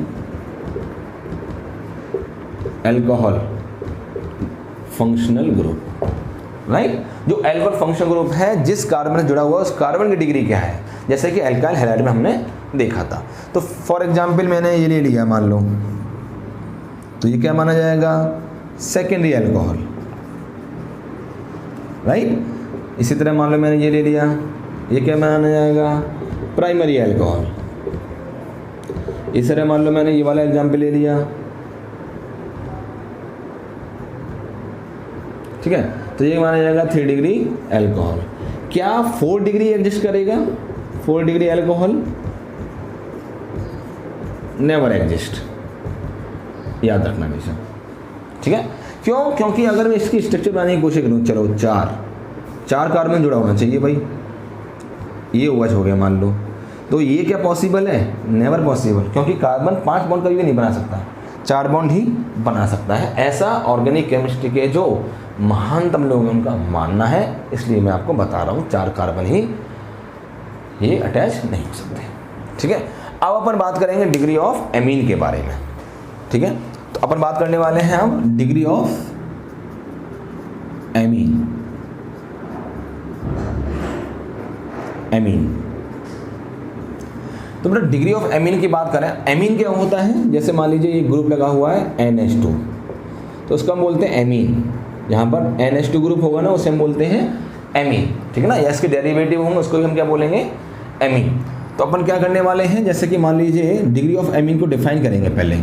Speaker 1: alcohol functional group, right. जो एल्कोहल फंक्शनल ग्रुप है जिस कार्बन से जुड़ा हुआ है उस कार्बन की डिग्री क्या है, जैसे कि एल्काइल हैलाइड में हमने देखा था। तो फॉर एग्जांपल मैंने ये ले लिया मान लो, तो ये क्या माना जाएगा? Secondary alcohol, right. इसी तरह मान लो मैंने ये ले लिया, ये क्या माना जाएगा? Primary alcohol. इस तरह मान लो मैंने ये वाला एग्जांपल ले लिया, ठीक है, तो ये माना जाएगा 3 डिग्री एल्कोहल। क्या 4 डिग्री एग्जिस्ट करेगा? 4 डिग्री एल्कोहल नेवर एग्जिस्ट, याद रखना हमेशा। ठीक है, क्यों? क्योंकि अगर मैं इसकी स्ट्रक्चर बनाने की कोशिश करूँ, चलो 4 कार्बन जुड़ा होना चाहिए भाई, ये OH हो गया मान लो, तो ये क्या पॉसिबल है? नेवर पॉसिबल, क्योंकि कार्बन 5 बॉन्ड कभी भी नहीं बना सकता, 4 बॉन्ड ही बना सकता है। ऐसा ऑर्गेनिक केमिस्ट्री के जो महानतम लोग हैं उनका मानना है, इसलिए मैं आपको बता रहा हूँ 4 कार्बन ही ये अटैच नहीं हो सकते। ठीक है, अब अपन बात करेंगे डिग्री ऑफ एमीन के बारे में। ठीक है, तो अपन बात करने वाले हैं अब डिग्री ऑफ एमीन। एमीन, तो बेटा डिग्री ऑफ एमीन की बात करें, एमीन क्या होता है? जैसे मान लीजिए ये ग्रुप लगा हुआ है NH2, तो उसको हम बोलते हैं एमीन। यहाँ पर NH2 ग्रुप होगा ना, उसे हम बोलते हैं एमीन। ठीक है ना, या इसके डेरिवेटिव होंगे उसको भी हम क्या बोलेंगे? एमीन। तो अपन क्या करने वाले हैं, जैसे कि मान लीजिए डिग्री ऑफ एमीन को डिफाइन करेंगे पहले,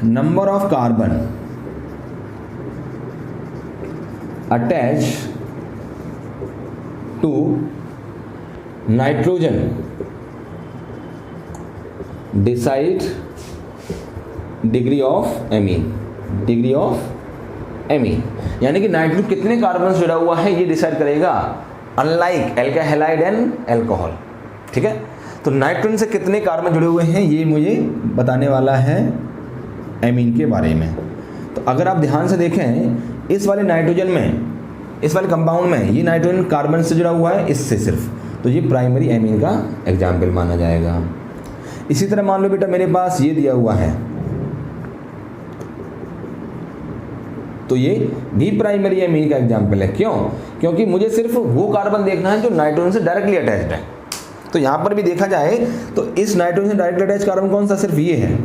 Speaker 1: number of carbon attach to nitrogen decide degree of amine. Degree of amine यानी कि नाइट्रोजन कितने कार्बन से जुड़ा हुआ है ये डिसाइड करेगा, unlike alkyl halide and alcohol. ठीक है, तो नाइट्रोजन से कितने कार्बन जुड़े हुए हैं ये मुझे बताने वाला है एमीन के बारे में। तो अगर आप ध्यान से देखें इस वाले नाइट्रोजन में, इस वाले कंपाउंड में ये नाइट्रोजन कार्बन से जुड़ा हुआ है इससे सिर्फ, तो ये प्राइमरी एमीन का एग्जाम्पल माना जाएगा। इसी तरह मान लो बेटा मेरे पास ये दिया हुआ है, तो ये भी प्राइमरी एमीन का एग्जाम्पल है। क्यों? क्योंकि मुझे सिर्फ वो कार्बन देखना है जो नाइट्रोजन से डायरेक्टली अटैच्ड है। तो यहाँ पर भी देखा जाए तो इस नाइट्रोजन से डायरेक्टली अटैच कार्बन कौन सा? सिर्फ ये है।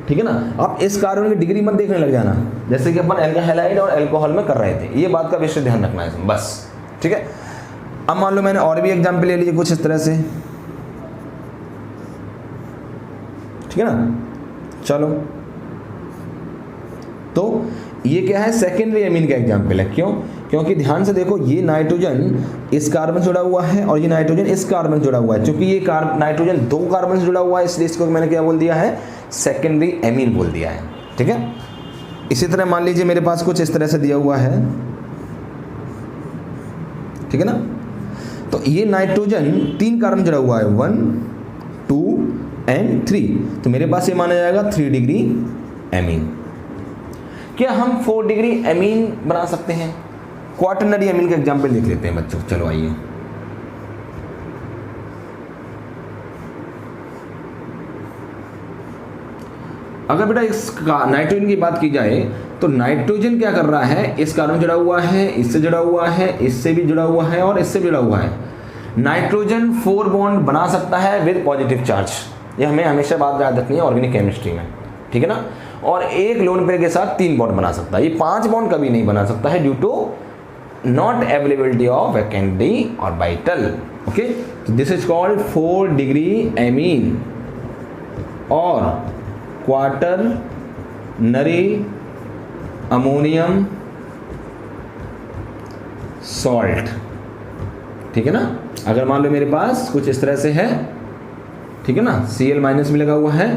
Speaker 1: ठीक है ना, आप इस कार्बन की डिग्री मत देखने लग जाना, जैसे कि अपन एल्काइल हैलाइड और एल्कोहल में कर रहे थे, ये बात का विशेष ध्यान रखना है इसमें बस। ठीक है, अब मान लो मैंने और भी एग्जाम्पल ले लीजिए कुछ इस तरह से। ठीक है ना, चलो तो ये क्या है? सेकेंडरी एमीन का एग्जाम्पल है। क्यों? क्योंकि ध्यान से देखो ये नाइट्रोजन इस कार्बन से जुड़ा हुआ है और ये नाइट्रोजन इस कार्बन से जुड़ा हुआ है। क्योंकि ये नाइट्रोजन 2 कार्बन से जुड़ा हुआ है इसलिए इसको मैंने क्या बोल दिया है? सेकेंडरी एमीन बोल दिया है। ठीक है, इसी तरह मान लीजिए मेरे पास कुछ इस तरह से दिया हुआ है, ठीक है ना। तो ये नाइट्रोजन 3 कार्बन जुड़ा हुआ है, 1 2 एंड 3, तो मेरे पास ये माना जाएगा 3 डिग्री एमीन। क्या हम 4 डिग्री एमीन बना सकते हैं? क्वाटरनरी एमीन का एग्जाम्पल देख लेते हैं बच्चों, चलो आइए। अगर बेटा इस नाइट्रोजन की बात की जाए तो नाइट्रोजन क्या कर रहा है, इस कार्बन जुड़ा हुआ है, इससे जुड़ा हुआ है, इससे भी जुड़ा हुआ है और इससे जुड़ा हुआ है। नाइट्रोजन 4 बॉन्ड बना सकता है विद पॉजिटिव चार्ज, ये हमें हमेशा बात याद रखनी है ऑर्गेनिक केमिस्ट्री में, ठीक है ना। और एक लोन पेयर के साथ 3 बॉन्ड बना सकता है, ये 5 बॉन्ड कभी नहीं बना सकता है due to not availability of vacant orbital. Okay, this is called 4 degree amine और क्वाटरनरी अमोनियम सॉल्ट, ठीक है ना। अगर मान लो मेरे पास कुछ इस तरह से है, ठीक है ना, Cl माइनस भी लगा हुआ है,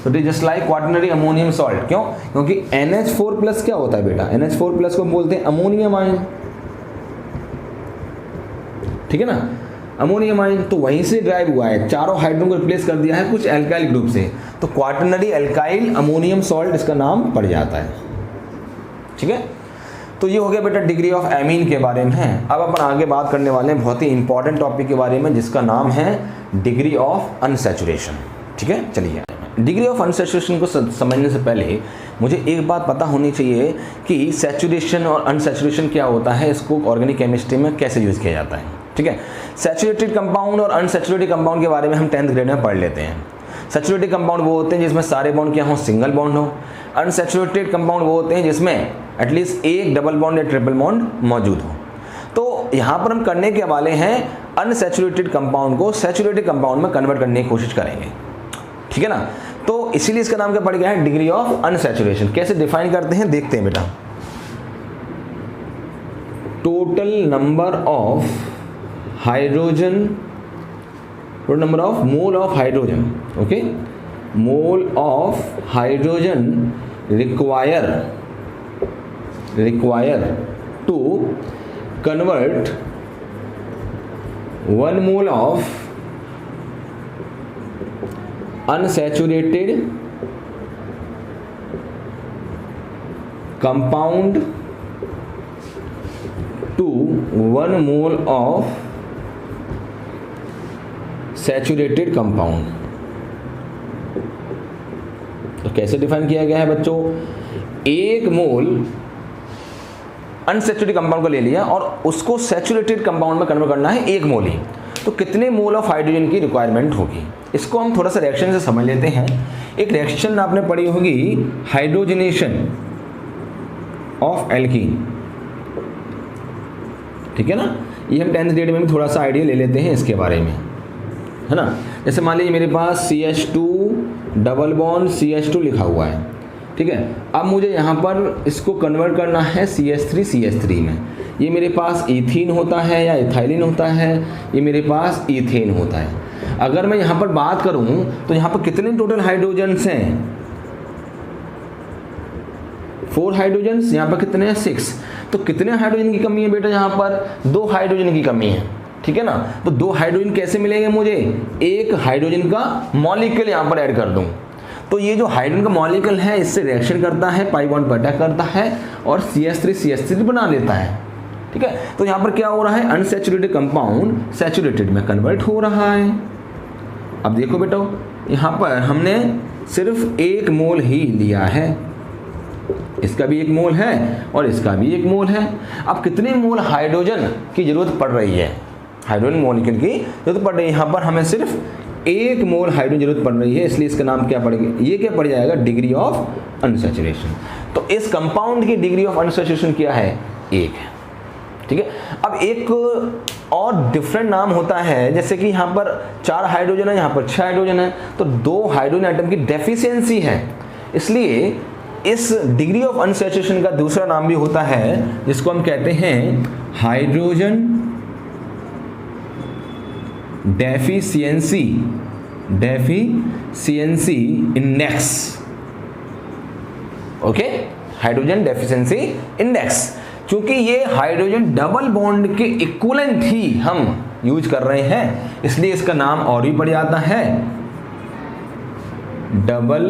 Speaker 1: तो it is just like quaternary ammonium salt. क्यों? क्योंकि NH4 प्लस क्या होता है बेटा, NH4 प्लस को बोलते हैं अमोनियम आयन, ठीक है ना, अमोनियम आयन। तो वहीं से ड्राइव हुआ है, चारों हाइड्रोजन को रिप्लेस कर दिया है कुछ एल्काइल ग्रुप से, तो क्वाटरनरी एल्काइल अमोनियम सॉल्ट इसका नाम पड़ जाता है, ठीक है। तो ये हो गया बेटा डिग्री ऑफ एमीन के बारे में है। अब अपन आगे बात करने वाले हैं बहुत ही इंपॉर्टेंट टॉपिक के बारे में जिसका नाम है डिग्री ऑफ अनसैचुरेशन, ठीक है। चलिए, डिग्री ऑफ अनसैचुरेशन को समझने से पहले मुझे एक बात पता होनी चाहिए कि सैचुरेशन और अनसैचुरेशन क्या होता है, इसको ऑर्गेनिक केमिस्ट्री में कैसे यूज़ किया जाता है, ठीक है। सैचुरेटेड कंपाउंड और अनसैचुरेटेड कंपाउंड के बारे में हम 10th ग्रेड में पढ़ लेते हैं। सैचुरेटेड कंपाउंड वो होते हैं जिसमें सारे बॉन्ड क्या हो, सिंगल बॉन्ड हो। अनसैचुरेटेड कंपाउंड वो होते हैं जिसमें एटलीस्ट एक डबल बॉन्ड या ट्रिपल बॉन्ड मौजूद हो। तो यहाँ पर हम करने के वाले हैं अनसैचुरेटेड कंपाउंड को सैचुरेटेड कंपाउंड में कन्वर्ट करने की कोशिश करेंगे, ठीक है ना। तो इसीलिए इसका नाम क्या पड़ गया है, डिग्री ऑफ अनसैचुरेशन। कैसे डिफाइन करते हैं देखते हैं बेटा। Total number of hydrogen, total number of mole of hydrogen, okay, mole of hydrogen require to convert 1 mole of unsaturated compound to 1 mole of saturated compound। तो कैसे डिफाइन किया गया है बच्चों, 1 मोल अनसैचुरेटेड कंपाउंड को ले लिया और उसको सैचुरेटेड कंपाउंड में कन्वर्ट करना है 1 मोल ही, तो कितने मोल ऑफ हाइड्रोजन की रिक्वायरमेंट होगी। इसको हम थोड़ा सा रिएक्शन से समझ लेते हैं। एक रिएक्शन आपने पढ़ी होगी, हाइड्रोजनेशन ऑफ एल्कीन, ठीक है ना। ये हम 10th ग्रेड में भी थोड़ा सा आइडिया ले लेते हैं इसके बारे में, है ना। जैसे मान लीजिए मेरे पास CH2 डबल बॉन्ड CH2 लिखा हुआ है, ठीक है। अब मुझे यहाँ पर इसको कन्वर्ट करना है CH3 में। ये मेरे पास इथीन होता है या इथाइलिन होता है, ये मेरे पास ईथेन होता है। अगर मैं यहाँ पर बात करूँ तो यहाँ पर कितने टोटल हाइड्रोजन्स हैं, 4 हाइड्रोजन्स, यहाँ पर कितने हैं 6। तो कितने हाइड्रोजन की कमी है बेटा, यहाँ पर 2 हाइड्रोजन की कमी है, ठीक है ना। तो 2 हाइड्रोजन कैसे मिलेंगे मुझे, एक हाइड्रोजन का मॉलिक्यूल यहाँ पर ऐड कर दूँ, तो ये जो हाइड्रोजन का मॉलिक्यूल है इससे रिएक्शन करता है, पाई बॉन्ड पर अटैक करता है और CH3 बना लेता है, ठीक है। तो यहाँ पर क्या हो रहा है, अनसैचुरेटेड कंपाउंड सैचुरेटेड में कन्वर्ट हो रहा है। अब देखो बेटा, यहाँ पर हमने सिर्फ 1 मोल ही लिया है, इसका भी 1 मोल है और इसका भी 1 मोल है। अब कितने मोल हाइड्रोजन की जरूरत पड़ रही है, हाइड्रोजन मॉलिक्यूल की जरूरत पड़ रही है, यहाँ पर हमें सिर्फ 1 मोल हाइड्रोजन जरूरत पड़ रही है, इसलिए इसका नाम क्या पड़ेगा, ये क्या पड़ जाएगा, डिग्री ऑफ अनसैचुरेशन। तो इस कंपाउंड की डिग्री ऑफ अनसैचुरेशन क्या है, 1 है, ठीक है। अब एक और डिफरेंट नाम होता है, जैसे कि यहाँ पर 4 हाइड्रोजन है, यहाँ पर 6 हाइड्रोजन है, तो 2 हाइड्रोजन एटम की डेफिशिएंसी है, इसलिए इस डिग्री ऑफ अनसैचुरेशन का दूसरा नाम भी होता है जिसको हम कहते हैं hydrogen deficiency index, okay, hydrogen deficiency index. क्योंकि ये हाइड्रोजन डबल बॉन्ड के इक्विवेलेंट ही हम यूज कर रहे हैं, इसलिए इसका नाम और भी पड़ जाता है डबल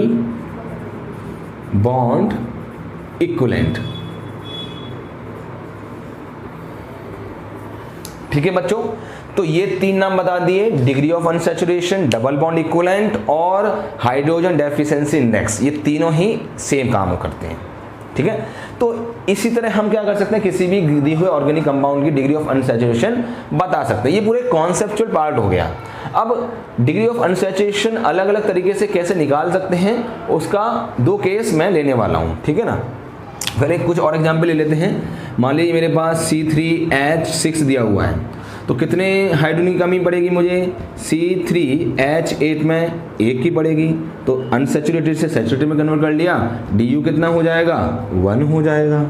Speaker 1: बॉन्ड इक्विवेलेंट। ठीक है बच्चों, तो ये तीन नाम बता दिए, degree of unsaturation, double bond equivalent और हाइड्रोजन डेफिशिएंसी इंडेक्स। ये तीनों ही सेम काम करते हैं। ठीक है, तो इसी तरह हम क्या कर सकते हैं, किसी भी दी हुए ऑर्गेनिक कंपाउंड की डिग्री ऑफ अनसैचुरेशन बता सकते हैं। ये पूरे कॉन्सेप्चुअल पार्ट हो गया। अब डिग्री ऑफ अनसैचुरेशन अलग अलग तरीके से कैसे निकाल सकते हैं, उसका दो केस मैं लेने वाला हूँ। ठीक है ना, पहले कुछ और एग्जाम्पल ले लेते हैं। मान लीजिए मेरे पास C3H6 दिया हुआ है, तो कितने हाइड्रोजन की कमी पड़ेगी मुझे, C3H8 में एक की पड़ेगी, तो अनसैचुरेटेड से सैचुरेटेड में कन्वर्ट कर लिया, DU कितना हो जाएगा, 1 हो जाएगा।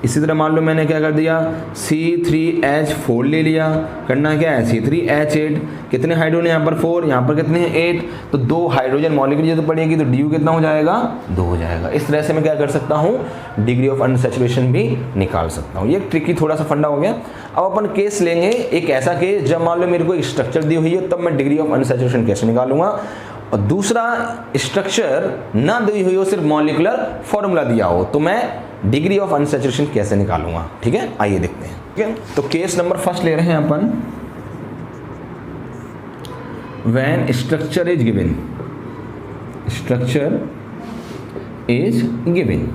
Speaker 1: इसी तरह मान लो मैंने क्या कर दिया, C3H4 ले लिया, करना क्या है C3H8, कितने हाइड्रोजन यहाँ पर 4, यहाँ पर कितने हैं 8, तो 2 हाइड्रोजन मॉलिक्यूल जब पड़ेगी तो DU कितना हो जाएगा, 2 हो जाएगा। इस तरह से मैं क्या कर सकता हूँ, डिग्री ऑफ अनसैचुरेशन भी निकाल सकता हूँ। ये ट्रिकी थोड़ा सा फंडा हो गया। अब अपन केस लेंगे एक ऐसा केस जब मान लो मेरे को एक स्ट्रक्चर दी हुई है, तब मैं डिग्री ऑफ अनसैचुरेशन कैसे निकालूंगा, और दूसरा स्ट्रक्चर ना दी हुई हो, सिर्फ मॉलिक्यूलर फॉर्मूला दिया हो, तो मैं डिग्री ऑफ अनसैचुरेशन कैसे निकालूंगा। ठीक है, आइए देखते हैं। ठीक है, तो केस नंबर फर्स्ट ले रहे हैं अपन, when structure is given, structure is given.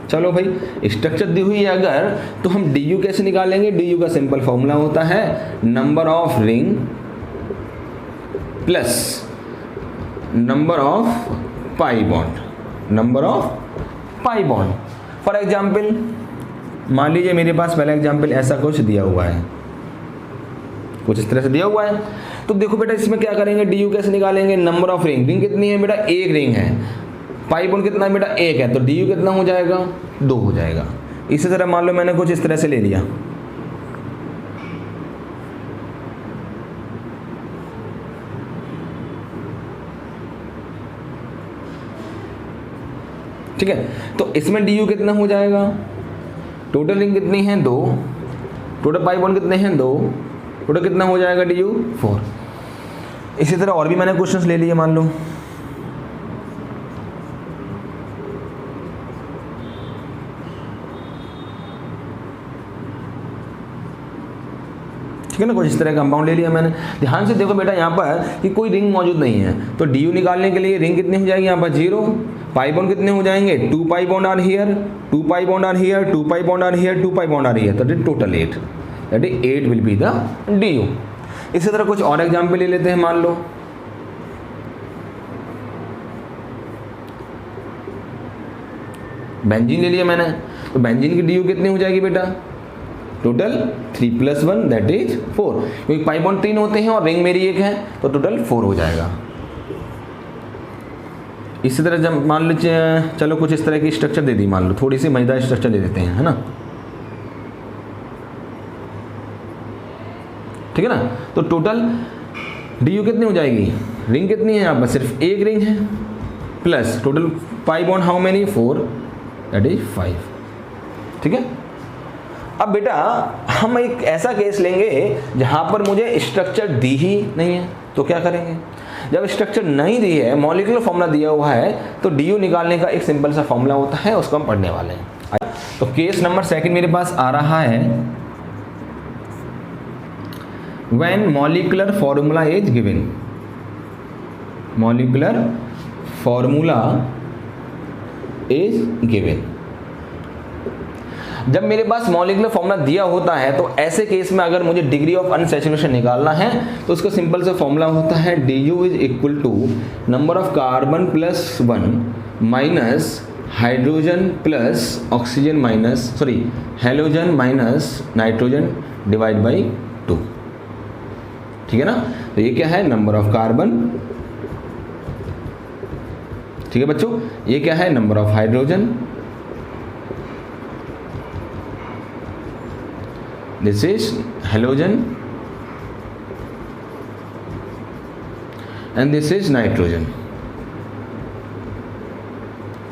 Speaker 1: चलो भाई, स्ट्रक्चर दी हुई है अगर, तो हम DU कैसे निकालेंगे। DU का सिंपल फॉर्मूला होता है number of ring plus number of pi bond, number of pi bond. For example मान लीजिए मेरे पास पहला एग्जाम्पल ऐसा कुछ दिया हुआ है, कुछ इस तरह से दिया हुआ है, तो देखो बेटा इसमें क्या करेंगे, DU कैसे निकालेंगे, नंबर ऑफ रिंग, रिंग कितनी है बेटा, एक रिंग है, पाई बॉन्ड कितना है बेटा, एक है, तो DU कितना हो जाएगा, 2 हो जाएगा। इसी तरह मान लो मैंने कुछ इस तरह से ले लिया, ठीक है, तो इसमें DU कितना हो जाएगा, टोटल रिंग कितनी है 2, टोटल पाई बॉन्ड कितने हैं 2, टोटल कितना हो जाएगा DU 4। इसी तरह और भी मैंने क्वेश्चंस ले लिए, मान लो ठीक है ना, कुछ इस तरह का कंपाउंड ले लिया मैंने। ध्यान से देखो बेटा यहाँ पर कि कोई रिंग मौजूद नहीं है, तो DU निकालने के लिए रिंग कितनी हो जाएगी, यहाँ पर 0, पाई बॉन्ड कितने हो जाएंगे, 2 pi bond are here, 2 pi bond are here, 2 pi bond are here, 2 pi bond are here, that is total 8, that is 8 will be the DU। इसी तरह कुछ और एग्जाम्पल ले लेते हैं, मान लो बेंजीन ले लिया मैंने, तो बेंजीन की DU कितनी हो जाएगी बेटा, टोटल 3 + 1 दैट इज 4, क्योंकि पाई बॉन्ड 3 होते हैं और रिंग मेरी एक है, तो टोटल 4 हो जाएगा। इसी तरह जब मान लीजिए, चलो कुछ इस तरह की स्ट्रक्चर दे दी, मान लो थोड़ी सी मजेदार स्ट्रक्चर दे देते हैं, है ना, ठीक है ना, तो टोटल DU कितनी हो जाएगी, रिंग कितनी है यहाँ पर, सिर्फ एक रिंग है, plus total pi bond how many 4 that is 5। ठीक है, अब बेटा हम एक ऐसा केस लेंगे जहां पर मुझे स्ट्रक्चर दी ही नहीं है, तो क्या करेंगे, जब स्ट्रक्चर नहीं दी है, मॉलिक्यूलर फॉर्मूला दिया हुआ है, तो DU निकालने का एक सिंपल सा फॉर्मूला होता है, उसको हम पढ़ने वाले हैं। तो केस नंबर सेकंड मेरे पास आ रहा है, when molecular formula is given, molecular formula is given. जब मेरे पास मॉलिक्यूलर फॉर्मूला दिया होता है, तो ऐसे केस में अगर मुझे डिग्री ऑफ अनसैचुरेशन निकालना है, तो उसका सिंपल सा फॉर्मूला होता है DU is equal to number of carbon plus 1 minus hydrogen plus oxygen minus halogen minus nitrogen divide by 2। ठीक है ना, तो ये क्या है, नंबर ऑफ कार्बन, ठीक है बच्चों, ये क्या है, number of hydrogen, this is halogen and this is nitrogen।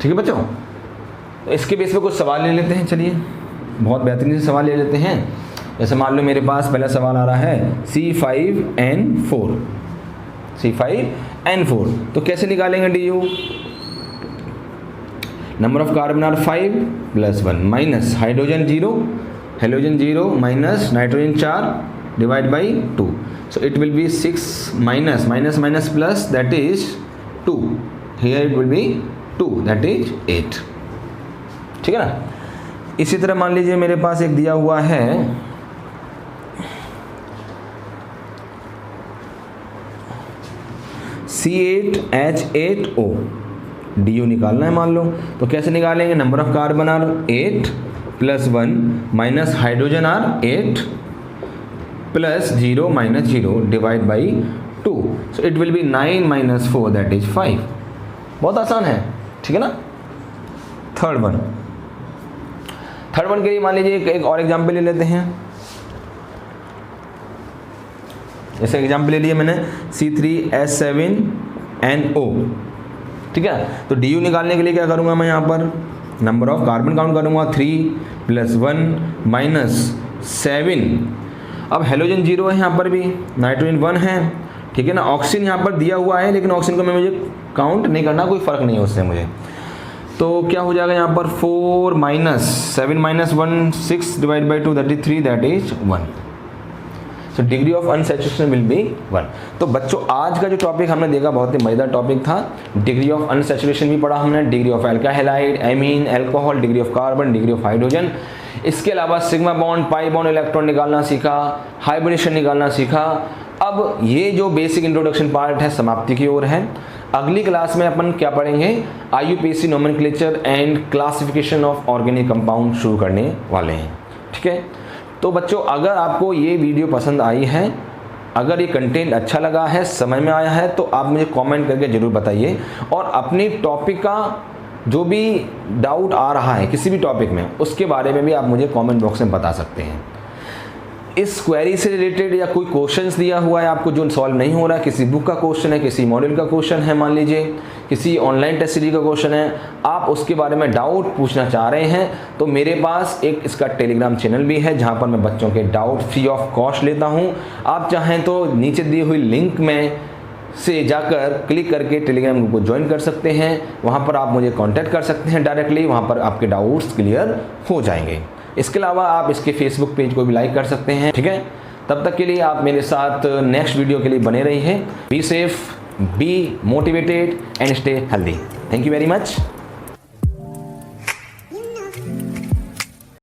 Speaker 1: ठीक है बच्चों, तो इसके बेस पे कुछ सवाल ले लेते हैं। चलिए बहुत बेहतरीन से सवाल ले लेते हैं। जैसे मान लो मेरे पास पहला सवाल आ रहा है C5N4, C5N4, तो कैसे निकालेंगे DU? Number of carbon are 5 + 1 minus hydrogen 0, halogen 0 minus nitrogen 4 divide by 2, so it will be 6 minus minus minus plus, that is 2, here it will be 2, that is 8, ठीक है ना। इसी तरह मान लीजिए मेरे पास एक दिया हुआ है C8H8O, DU निकालना है मान लो, तो कैसे निकालेंगे? Number of carbon are 8 + 1 minus hydrogen are 8 + 0 - 0 divide by 2, so it will be 9 - 4, that is 5। बहुत आसान है, ठीक है ना। थर्ड वन के लिए मान लीजिए एक और एग्जाम्पल ले लेते हैं। जैसे एग्जाम्पल ले लिया मैंने C3H7NO, ठीक है। तो DU निकालने के लिए क्या करूँगा मैं? यहाँ पर नंबर ऑफ कार्बन काउंट करूँगा 3 + 1 माइनस 7। अब हेलोजन 0 है यहाँ पर भी, नाइट्रोजन 1 है, ठीक है ना। ऑक्सीजन यहाँ पर दिया हुआ है, लेकिन ऑक्सीजन को मुझे काउंट नहीं करना, कोई फ़र्क नहीं है उससे मुझे। तो क्या हो जाएगा यहाँ पर? 4 - 7 - 1 6 divide by 2, that is 3, that is 1। So degree of unsaturation will be 1। तो बच्चों आज का जो टॉपिक हमने देखा बहुत ही मज़ेदार टॉपिक था। डिग्री ऑफ अनसैचुरेशन भी पढ़ा हमने, degree of alkyl hide, amine, alcohol, degree of carbon, degree of hydrogen. इसके अलावा sigma bond, pi bond, electron निकालना सीखा, हाइब्रिडेशन निकालना सीखा। अब ये जो बेसिक इंट्रोडक्शन पार्ट है समाप्ति की ओर है। अगली क्लास में अपन क्या पढ़ेंगे? IUPAC nomenclature and classification of organic compound शुरू करने वाले हैं, ठीक है। तो बच्चों अगर आपको ये वीडियो पसंद आई है, अगर ये कंटेंट अच्छा लगा है, समझ में आया है, तो आप मुझे कमेंट करके ज़रूर बताइए। और अपनी टॉपिक का जो भी डाउट आ रहा है किसी भी टॉपिक में, उसके बारे में भी आप मुझे कमेंट बॉक्स में बता सकते हैं। इस क्वेरी से रिलेटेड या कोई क्वेश्चंस दिया हुआ है आपको जो सॉल्व नहीं हो रहा है, किसी बुक का क्वेश्चन है, किसी मॉड्यूल का क्वेश्चन है, मान लीजिए किसी ऑनलाइन टेस्ट सीरीज का क्वेश्चन है, आप उसके बारे में डाउट पूछना चाह रहे हैं, तो मेरे पास एक इसका टेलीग्राम चैनल भी है जहां पर मैं बच्चों के डाउट फ्री ऑफ कॉस्ट लेता हूं। आप चाहें तो नीचे दी हुई लिंक में से जाकर क्लिक करके टेलीग्राम ग्रुप को ज्वाइन कर सकते हैं। वहां पर आप मुझे कांटेक्ट कर सकते हैं डायरेक्टली, वहां पर आपके डाउट्स क्लियर हो जाएंगे। इसके अलावा आप इसके फेसबुक पेज को भी लाइक कर सकते हैं, ठीक है। तब तक के लिए आप मेरे साथ नेक्स्ट वीडियो के लिए बने रहिए। Be safe, be motivated and stay healthy. Thank you very much.